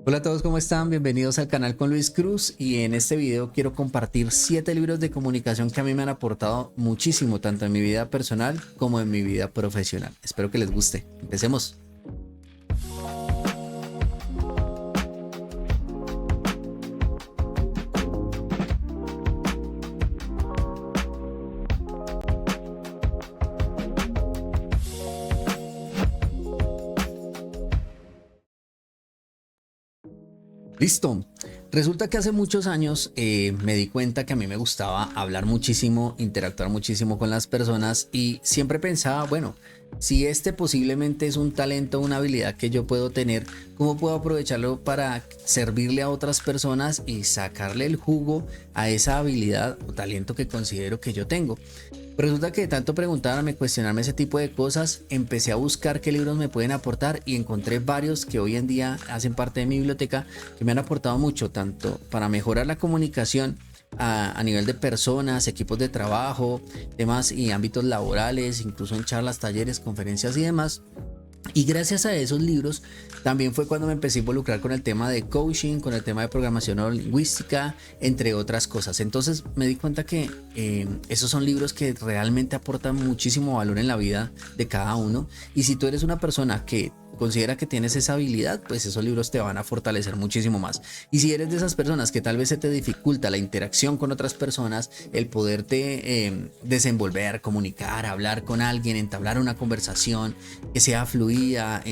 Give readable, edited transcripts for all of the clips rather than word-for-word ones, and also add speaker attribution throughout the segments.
Speaker 1: Hola a todos, ¿cómo están? Bienvenidos al canal con Luis Cruz y en este video quiero compartir 7 libros de comunicación que a mí me han aportado muchísimo, tanto en mi vida personal como en mi vida profesional. Espero que les guste. Empecemos. Listo. Resulta que hace muchos años me di cuenta que a mí me gustaba hablar muchísimo, interactuar muchísimo con las personas y siempre pensaba, bueno, si este posiblemente es un talento, una habilidad que yo puedo tener, ¿cómo puedo aprovecharlo para servirle a otras personas y sacarle el jugo a esa habilidad o talento que considero que yo tengo? Resulta que de tanto preguntarme, cuestionarme ese tipo de cosas, empecé a buscar qué libros me pueden aportar y encontré varios que hoy en día hacen parte de mi biblioteca que me han aportado mucho, tanto para mejorar la comunicación a nivel de personas, equipos de trabajo, temas y ámbitos laborales, incluso en charlas, talleres, conferencias y demás. Y gracias a esos libros también fue cuando me empecé a involucrar con el tema de coaching, con el tema de programación neurolingüística, entre otras cosas. Entonces me di cuenta que esos son libros que realmente aportan muchísimo valor en la vida de cada uno. Y si tú eres una persona que considera que tienes esa habilidad, pues esos libros te van a fortalecer muchísimo más. Y si eres de esas personas que tal vez se te dificulta la interacción con otras personas, el poderte desenvolver, comunicar, hablar con alguien, entablar una conversación que sea fluida,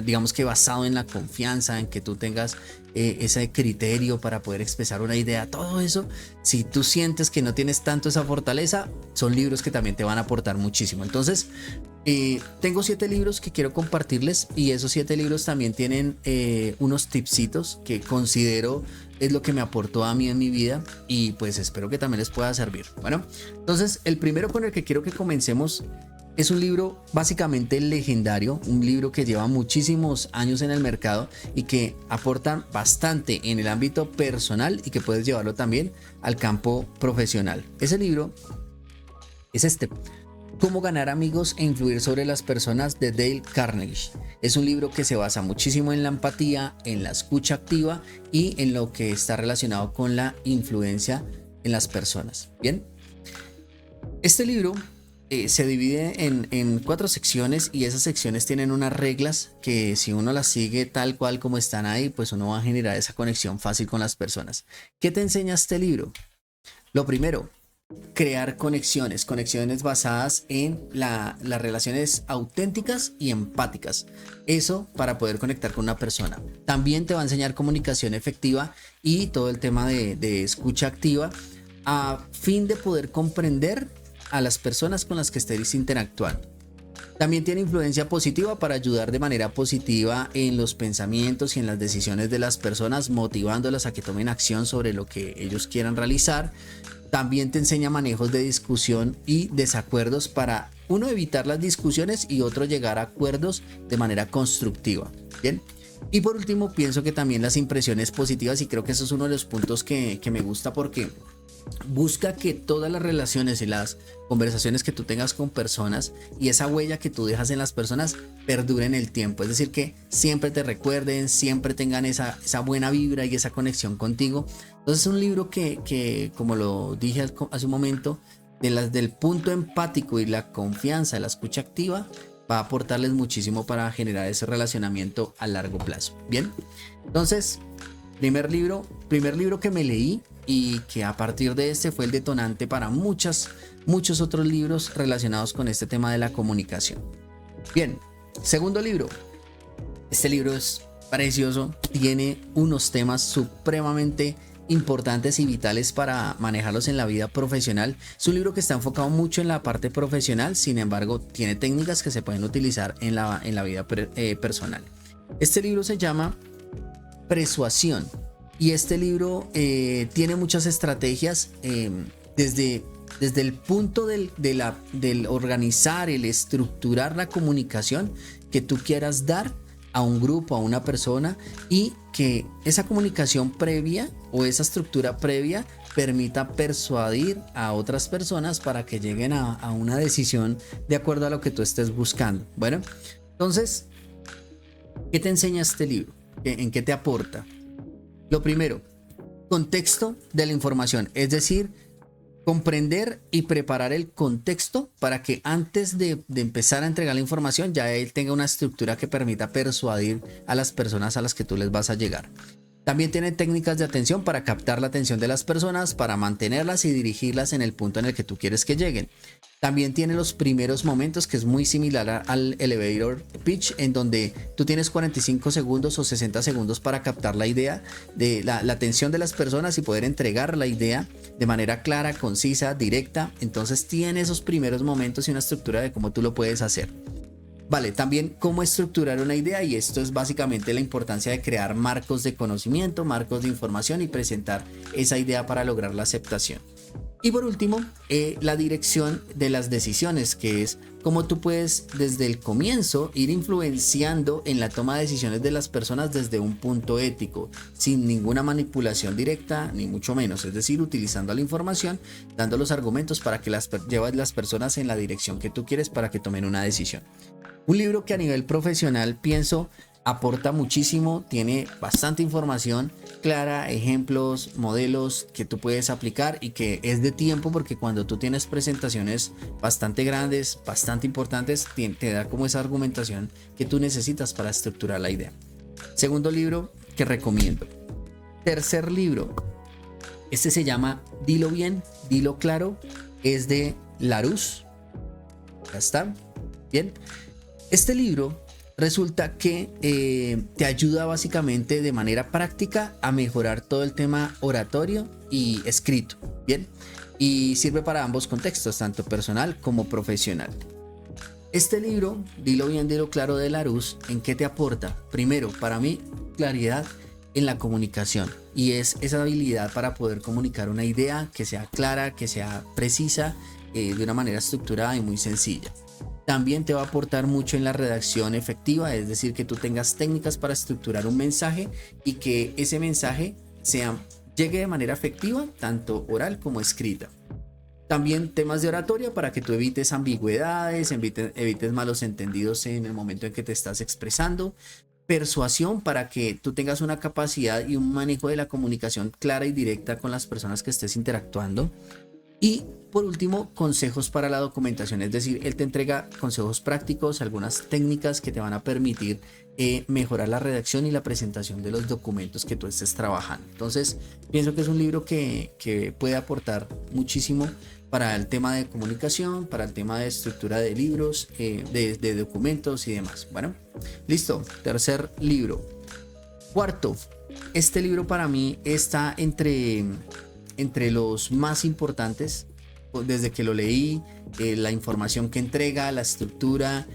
Speaker 1: digamos que basado en la confianza, en que tú tengas ese criterio para poder expresar una idea, todo eso, si tú sientes que no tienes tanto esa fortaleza, son libros que también te van a aportar muchísimo. Entonces, tengo 7 libros que quiero compartirles y esos 7 libros también tienen unos tipsitos que considero es lo que me aportó a mí en mi vida y pues espero que también les pueda servir. Bueno, entonces el primero con el que quiero que comencemos es un libro básicamente legendario, un libro que lleva muchísimos años en el mercado y que aporta bastante en el ámbito personal y que puedes llevarlo también al campo profesional. Ese libro es este: Cómo ganar amigos e influir sobre las personas, de Dale Carnegie. Es un libro que se basa muchísimo en la empatía, en la escucha activa y en lo que está relacionado con la influencia en las personas. Bien, este libro se divide en 4 secciones y esas secciones tienen unas reglas que si uno las sigue tal cual como están ahí, pues uno va a generar esa conexión fácil con las personas. ¿Qué te enseña este libro? Lo primero, crear conexiones basadas en las relaciones auténticas y empáticas. Eso para poder conectar con una persona. También te va a enseñar comunicación efectiva y todo el tema de escucha activa a fin de poder comprender a las personas con las que estés interactuando. También tiene influencia positiva para ayudar de manera positiva en los pensamientos y en las decisiones de las personas, motivándolas a que tomen acción sobre lo que ellos quieran realizar. También te enseña manejos de discusión y desacuerdos para uno evitar las discusiones y otro llegar a acuerdos de manera constructiva. Bien. Y por último, pienso que también las impresiones positivas, y creo que eso es uno de los puntos que me gusta porque busca que todas las relaciones y las conversaciones que tú tengas con personas y esa huella que tú dejas en las personas perduren el tiempo. Es decir, que siempre te recuerden, siempre tengan esa buena vibra y esa conexión contigo. Entonces es un libro que como lo dije hace un momento, del punto empático y la confianza, la escucha activa, va a aportarles muchísimo para generar ese relacionamiento a largo plazo. Bien, entonces primer libro que me leí y que a partir de este fue el detonante para muchos otros libros relacionados con este tema de la comunicación. Bien, segundo libro. Este libro es precioso, tiene unos temas supremamente importantes y vitales para manejarlos en la vida profesional. Es un libro que está enfocado mucho en la parte profesional, sin embargo, tiene técnicas que se pueden utilizar en la vida personal. Este libro se llama Persuasión. Y este libro tiene muchas estrategias desde el punto del organizar, el estructurar la comunicación que tú quieras dar a un grupo, a una persona, y que esa comunicación previa o esa estructura previa permita persuadir a otras personas para que lleguen a una decisión de acuerdo a lo que tú estés buscando. Bueno, entonces, ¿qué te enseña este libro? ¿En qué te aporta? Lo primero, contexto de la información, es decir, comprender y preparar el contexto para que antes de empezar a entregar la información ya él tenga una estructura que permita persuadir a las personas a las que tú les vas a llegar. También tiene técnicas de atención para captar la atención de las personas, para mantenerlas y dirigirlas en el punto en el que tú quieres que lleguen. También tiene los primeros momentos, que es muy similar al elevator pitch, en donde tú tienes 45 segundos o 60 segundos para captar la idea de la atención de las personas y poder entregar la idea de manera clara, concisa, directa. Entonces tiene esos primeros momentos y una estructura de cómo tú lo puedes hacer. Vale, también cómo estructurar una idea, y esto es básicamente la importancia de crear marcos de conocimiento, marcos de información y presentar esa idea para lograr la aceptación. Y por último, la dirección de las decisiones, que es cómo tú puedes desde el comienzo ir influenciando en la toma de decisiones de las personas desde un punto ético, sin ninguna manipulación directa, ni mucho menos, es decir, utilizando la información, dando los argumentos para que lleves las personas en la dirección que tú quieres para que tomen una decisión. Un libro que a nivel profesional pienso aporta muchísimo, tiene bastante información clara, ejemplos, modelos que tú puedes aplicar y que es de tiempo, porque cuando tú tienes presentaciones bastante grandes, bastante importantes, te da como esa argumentación que tú necesitas para estructurar la idea. Segundo libro que recomiendo. Tercer libro, este se llama Dilo Bien, Dilo Claro, es de Larousse. Ya está, bien. Este libro resulta que te ayuda básicamente de manera práctica a mejorar todo el tema oratorio y escrito, ¿bien? Y sirve para ambos contextos, tanto personal como profesional. Este libro, Dilo Bien, Dilo Claro, de Larousse, ¿en qué te aporta? Primero, para mí, claridad en la comunicación, y es esa habilidad para poder comunicar una idea que sea clara, que sea precisa, de una manera estructurada y muy sencilla. También te va a aportar mucho en la redacción efectiva, es decir, que tú tengas técnicas para estructurar un mensaje y que ese mensaje llegue de manera efectiva, tanto oral como escrita. También temas de oratoria para que tú evites ambigüedades, evites malos entendidos en el momento en que te estás expresando. Persuasión para que tú tengas una capacidad y un manejo de la comunicación clara y directa con las personas que estés interactuando. Y por último, consejos para la documentación, es decir, él te entrega consejos prácticos, algunas técnicas que te van a permitir mejorar la redacción y la presentación de los documentos que tú estés trabajando. Entonces, pienso que es un libro que puede aportar muchísimo para el tema de comunicación, para el tema de estructura de libros, de documentos y demás. Bueno, listo, tercer libro. Cuarto, este libro para mí está entre los más importantes desde que lo leí, la información que entrega, la estructura,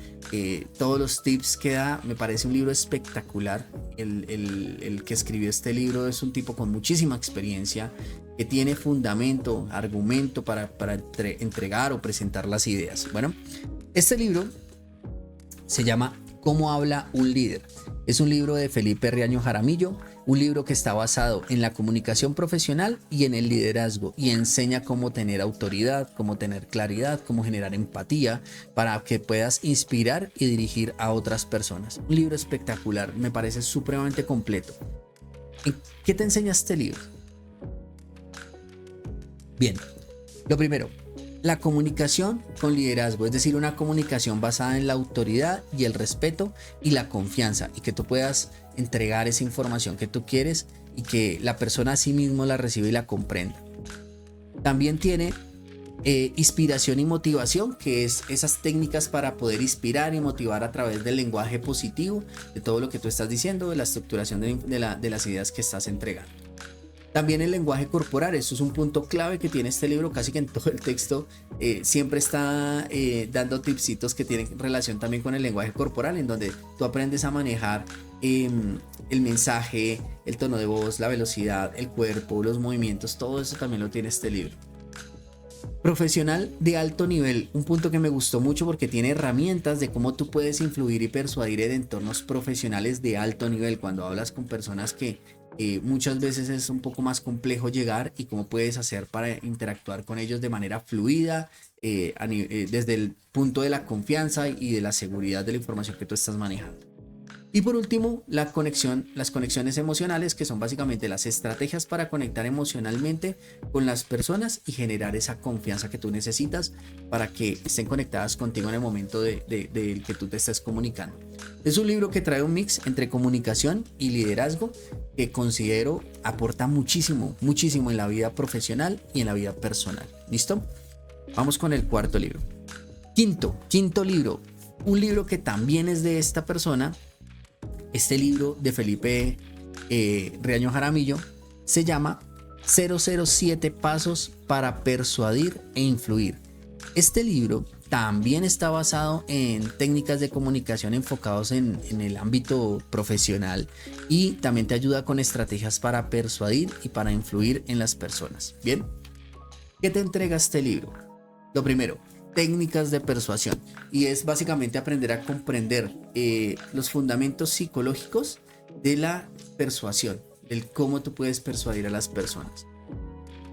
Speaker 1: todos los tips que da. Me parece un libro espectacular. El que escribió este libro es un tipo con muchísima experiencia, que tiene fundamento, argumento para entregar o presentar las ideas. Bueno, este libro se llama ¿Cómo habla un líder? Es un libro de Felipe Riaño Jaramillo, un libro que está basado en la comunicación profesional y en el liderazgo, y enseña cómo tener autoridad, cómo tener claridad, cómo generar empatía para que puedas inspirar y dirigir a otras personas. Un libro espectacular, me parece supremamente completo. ¿Qué te enseña este libro? Bien, lo primero, la comunicación con liderazgo, es decir, una comunicación basada en la autoridad y el respeto y la confianza, y que tú puedas entregar esa información que tú quieres y que la persona a sí mismo la reciba y la comprenda. También tiene inspiración y motivación, que es esas técnicas para poder inspirar y motivar a través del lenguaje positivo, de todo lo que tú estás diciendo, de la estructuración de las ideas que estás entregando. También el lenguaje corporal, esto es un punto clave que tiene este libro, casi que en todo el texto siempre está dando tipsitos que tienen relación también con el lenguaje corporal, en donde tú aprendes a manejar el mensaje, el tono de voz, la velocidad, el cuerpo, los movimientos, todo eso también lo tiene este libro. Profesional de alto nivel, un punto que me gustó mucho porque tiene herramientas de cómo tú puedes influir y persuadir en entornos profesionales de alto nivel, cuando hablas con personas que muchas veces es un poco más complejo llegar, y cómo puedes hacer para interactuar con ellos de manera fluida, desde el punto de la confianza y de la seguridad de la información que tú estás manejando. Y por último, las conexiones emocionales, que son básicamente las estrategias para conectar emocionalmente con las personas y generar esa confianza que tú necesitas para que estén conectadas contigo en el momento de que tú te estés comunicando. Es un libro que trae un mix entre comunicación y liderazgo que considero aporta muchísimo, muchísimo en la vida profesional y en la vida personal. ¿Listo? Vamos con el cuarto libro. Quinto libro. Un libro que también es de esta persona. Este libro de Felipe Riaño Jaramillo se llama 007 Pasos para Persuadir e Influir. Este libro también está basado en técnicas de comunicación enfocados en el ámbito profesional y también te ayuda con estrategias para persuadir y para influir en las personas. Bien, ¿qué te entrega este libro? Lo primero, técnicas de persuasión, y es básicamente aprender a comprender los fundamentos psicológicos de la persuasión, del cómo tú puedes persuadir a las personas.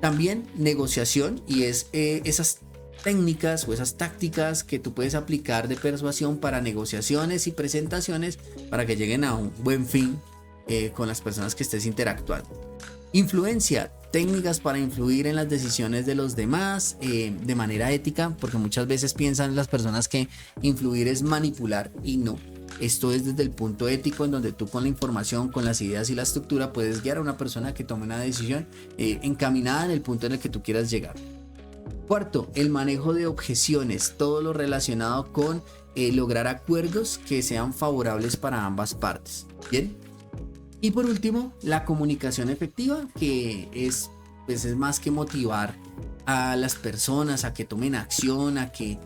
Speaker 1: También negociación, y es esas técnicas o esas tácticas que tú puedes aplicar de persuasión para negociaciones y presentaciones para que lleguen a un buen fin con las personas que estés interactuando. Influencia, técnicas para influir en las decisiones de los demás de manera ética, porque muchas veces piensan las personas que influir es manipular, y no. Esto es desde el punto ético, en donde tú con la información, con las ideas y la estructura puedes guiar a una persona que tome una decisión encaminada en el punto en el que tú quieras llegar. Cuarto, el manejo de objeciones, todo lo relacionado con lograr acuerdos que sean favorables para ambas partes. Bien. Y por último, la comunicación efectiva, que es más que motivar a las personas a que tomen acción, a que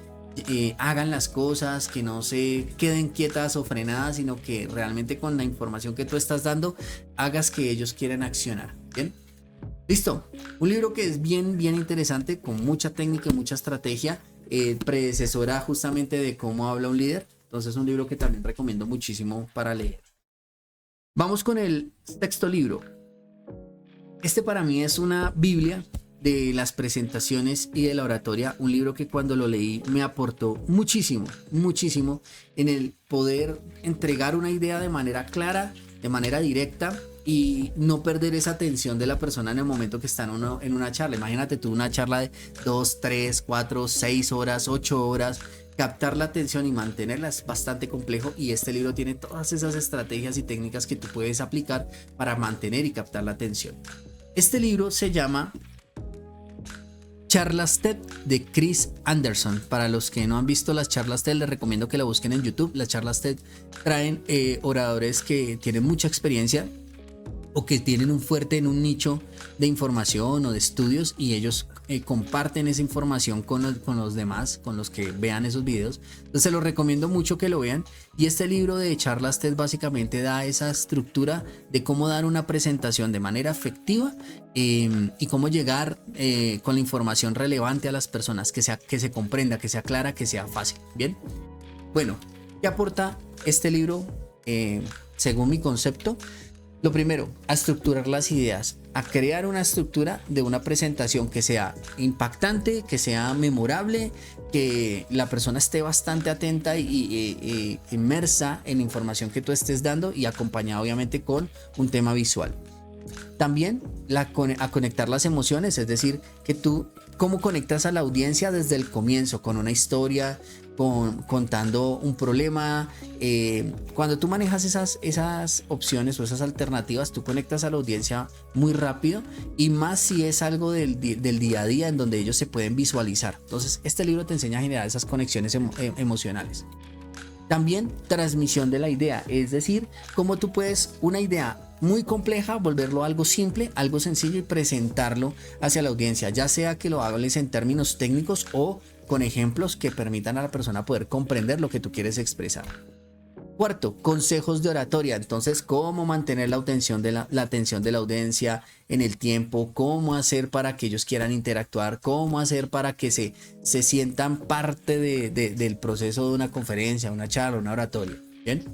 Speaker 1: hagan las cosas, que no se queden quietas o frenadas, sino que realmente con la información que tú estás dando hagas que ellos quieran accionar. Bien, listo. Un libro que es bien interesante, con mucha técnica y mucha estrategia, predecesora justamente de cómo habla un líder. Entonces, un libro que también recomiendo muchísimo para leer. Vamos con el sexto libro. Este para mí es una biblia de las presentaciones y de la oratoria, un libro que cuando lo leí me aportó muchísimo en el poder entregar una idea de manera clara, de manera directa, y no perder esa atención de la persona en el momento que está en una charla. Imagínate tú una charla de 2, 3, 4, 6 horas, 8 horas. Captar la atención y mantenerla es bastante complejo, y este libro tiene todas esas estrategias y técnicas que tú puedes aplicar para mantener y captar la atención. Este libro se llama Charlas TED de Chris Anderson. Para los que no han visto las charlas TED, les recomiendo que la busquen en YouTube. Las charlas TED traen oradores que tienen mucha experiencia o que tienen un fuerte en un nicho de información o de estudios, y ellos comparten esa información con los demás, con los que vean esos videos. Entonces se los recomiendo mucho que lo vean. Y este libro de charlas TED básicamente da esa estructura de cómo dar una presentación de manera efectiva y cómo llegar con la información relevante a las personas, que se comprenda, que sea clara, que sea fácil. Bien, bueno, ¿qué aporta este libro según mi concepto? Lo primero, a estructurar las ideas, a crear una estructura de una presentación que sea impactante, que sea memorable, que la persona esté bastante atenta y inmersa en la información que tú estés dando, y acompañada obviamente con un tema visual. También a conectar las emociones, es decir, que tú cómo conectas a la audiencia desde el comienzo, con una historia, contando un problema. Cuando tú manejas esas opciones o esas alternativas, tú conectas a la audiencia muy rápido, y más si es algo del día a día en donde ellos se pueden visualizar. Entonces este libro te enseña a generar esas conexiones emocionales. También transmisión de la idea, es decir, cómo tú puedes una idea muy compleja volverlo algo simple, algo sencillo, y presentarlo hacia la audiencia, ya sea que lo hables en términos técnicos o con ejemplos que permitan a la persona poder comprender lo que tú quieres expresar. Cuarto, consejos de oratoria. Entonces, cómo mantener la atención de la audiencia en el tiempo, cómo hacer para que ellos quieran interactuar, cómo hacer para que se sientan parte del proceso de una conferencia, una charla, una oratoria. Bien.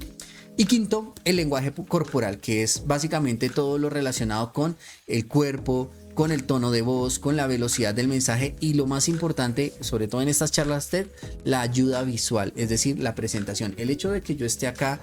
Speaker 1: Y quinto, el lenguaje corporal, que es básicamente todo lo relacionado con el cuerpo, con el tono de voz, con la velocidad del mensaje y lo más importante, sobre todo en estas charlas TED, la ayuda visual, es decir, la presentación. El hecho de que yo esté acá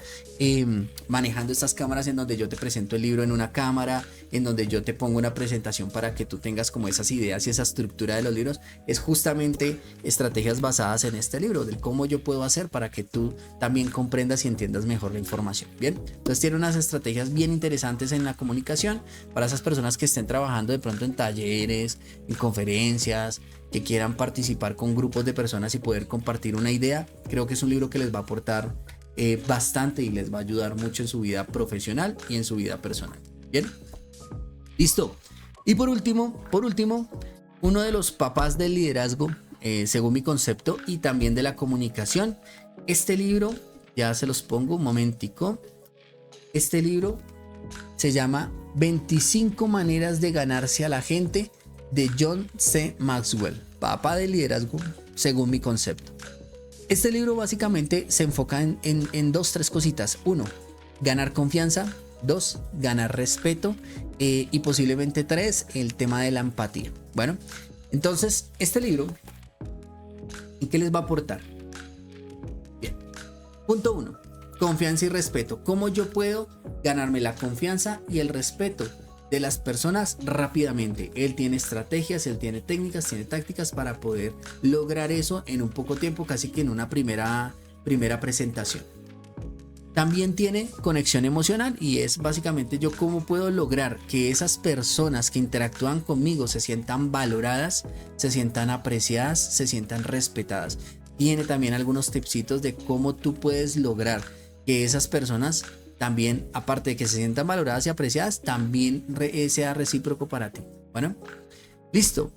Speaker 1: manejando estas cámaras en donde yo te presento el libro en una cámara, en donde yo te pongo una presentación para que tú tengas como esas ideas y esa estructura de los libros, es justamente estrategias basadas en este libro, del cómo yo puedo hacer para que tú también comprendas y entiendas mejor la información. Bien, entonces tiene unas estrategias bien interesantes en la comunicación para esas personas que estén trabajando de pronto en talleres, en conferencias, que quieran participar con grupos de personas y poder compartir una idea. Creo que es un libro que les va a aportar bastante y les va a ayudar mucho en su vida profesional y en su vida personal. Bien, listo. Y por último, uno de los papás del liderazgo, según mi concepto, y también de la comunicación. Este libro, ya se los pongo un momentico. Este libro se llama 25 maneras de ganarse a la gente, de John C. Maxwell, papá del liderazgo, según mi concepto. Este libro básicamente se enfoca en dos, tres cositas. 1, ganar confianza. 2, ganar respeto. Y posiblemente 3, el tema de la empatía. Bueno, entonces este libro, ¿en qué les va a aportar? Bien, punto 1, confianza y respeto. ¿Cómo yo puedo ganarme la confianza y el respeto de las personas rápidamente? Él tiene estrategias, él tiene técnicas, tiene tácticas para poder lograr eso en un poco tiempo, casi que en una primera presentación. También tiene conexión emocional y es básicamente yo cómo puedo lograr que esas personas que interactúan conmigo se sientan valoradas, se sientan apreciadas, se sientan respetadas. Tiene también algunos tipsitos de cómo tú puedes lograr que esas personas también, aparte de que se sientan valoradas y apreciadas, también sea recíproco para ti. Bueno, listo.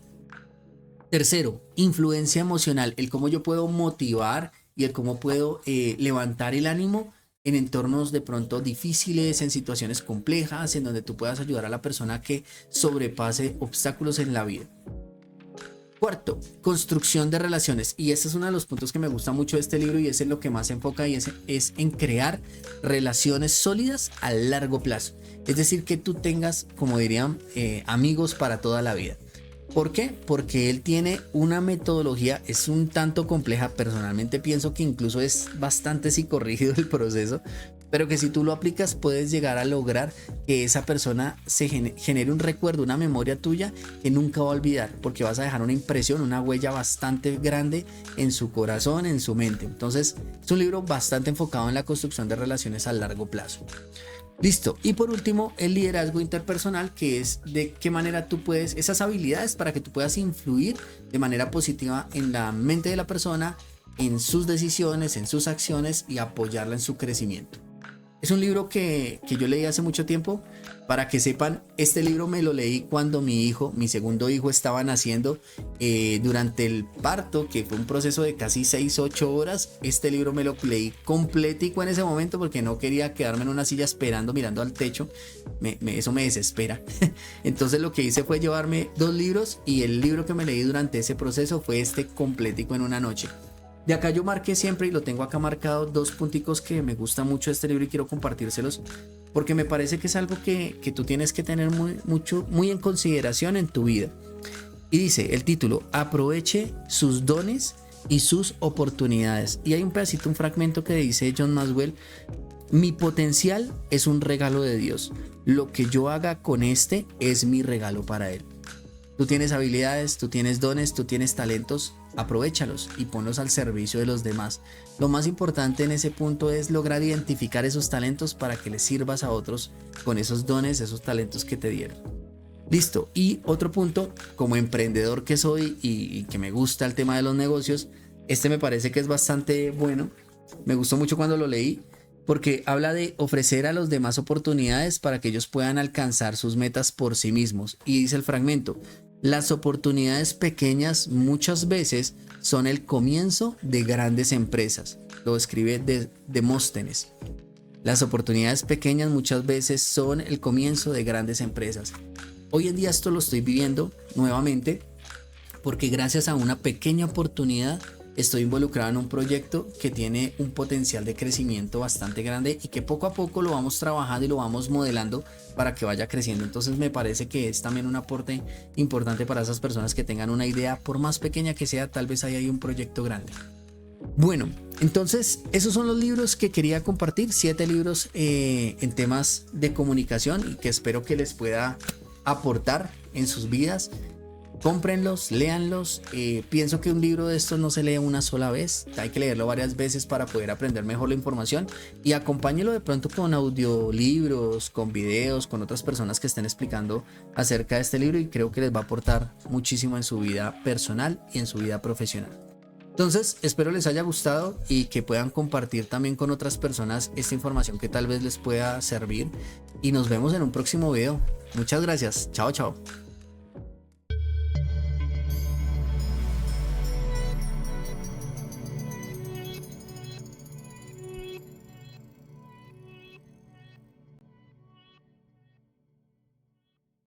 Speaker 1: Tercero, influencia emocional, el cómo yo puedo motivar y el cómo puedo levantar el ánimo en entornos de pronto difíciles, en situaciones complejas, en donde tú puedas ayudar a la persona que sobrepase obstáculos en la vida. Cuarto, construcción de relaciones. Y este es uno de los puntos que me gusta mucho de este libro y es en lo que más se enfoca y es en crear relaciones sólidas a largo plazo. Es decir, que tú tengas, como dirían, amigos para toda la vida. ¿Por qué? Porque él tiene una metodología, es un tanto compleja, personalmente pienso que incluso es bastante psicorrígido el proceso, pero que si tú lo aplicas puedes llegar a lograr que esa persona se genere un recuerdo, una memoria tuya que nunca va a olvidar, porque vas a dejar una impresión, una huella bastante grande en su corazón, en su mente. Entonces es un libro bastante enfocado en la construcción de relaciones a largo plazo. Listo. Y por último, el liderazgo interpersonal, que es de qué manera tú puedes, esas habilidades para que tú puedas influir de manera positiva en la mente de la persona, en sus decisiones, en sus acciones y apoyarla en su crecimiento. Es un libro que yo leí hace mucho tiempo. Para que sepan, este libro me lo leí cuando mi segundo hijo estaba naciendo, durante el parto, que fue un proceso de casi 6-8 horas. Este libro me lo leí completico en ese momento porque no quería quedarme en una silla esperando, mirando al techo. Eso me desespera. Entonces lo que hice fue llevarme 2 libros y el libro que me leí durante ese proceso fue este completico en una noche. De acá yo marqué siempre, y lo tengo acá marcado, 2 punticos que me gusta mucho de este libro y quiero compartírselos porque me parece que es algo que tú tienes que tener muy en consideración en tu vida. Y dice el título: aproveche sus dones y sus oportunidades. Y hay un pedacito, un fragmento que dice John Maxwell: mi potencial es un regalo de Dios. Lo que yo haga con este es mi regalo para él. Tú tienes habilidades, tú tienes dones, tú tienes talentos, aprovéchalos y ponlos al servicio de los demás. Lo más importante en ese punto es lograr identificar esos talentos para que les sirvas a otros con esos dones, esos talentos que te dieron. Listo. Y otro punto, como emprendedor que soy y que me gusta el tema de los negocios, este me parece que es bastante bueno. Me gustó mucho cuando lo leí porque habla de ofrecer a los demás oportunidades para que ellos puedan alcanzar sus metas por sí mismos. Y dice el fragmento: las oportunidades pequeñas muchas veces son el comienzo de grandes empresas. Lo escribe Demóstenes. Las oportunidades pequeñas muchas veces son el comienzo de grandes empresas. Hoy en día esto lo estoy viviendo nuevamente porque gracias a una pequeña oportunidad estoy involucrado en un proyecto que tiene un potencial de crecimiento bastante grande y que poco a poco lo vamos trabajando y lo vamos modelando para que vaya creciendo. Entonces me parece que es también un aporte importante para esas personas que tengan una idea, por más pequeña que sea, tal vez ahí hay un proyecto grande. Bueno, entonces esos son los libros que quería compartir, 7 libros en temas de comunicación y que espero que les pueda aportar en sus vidas. Cómprenlos, léanlos. Pienso que un libro de estos no se lee una sola vez, hay que leerlo varias veces para poder aprender mejor la información, y acompáñelo de pronto con audiolibros, con videos, con otras personas que estén explicando acerca de este libro, y creo que les va a aportar muchísimo en su vida personal y en su vida profesional. Entonces, espero les haya gustado y que puedan compartir también con otras personas esta información que tal vez les pueda servir, y nos vemos en un próximo video. Muchas gracias. Chao, chao.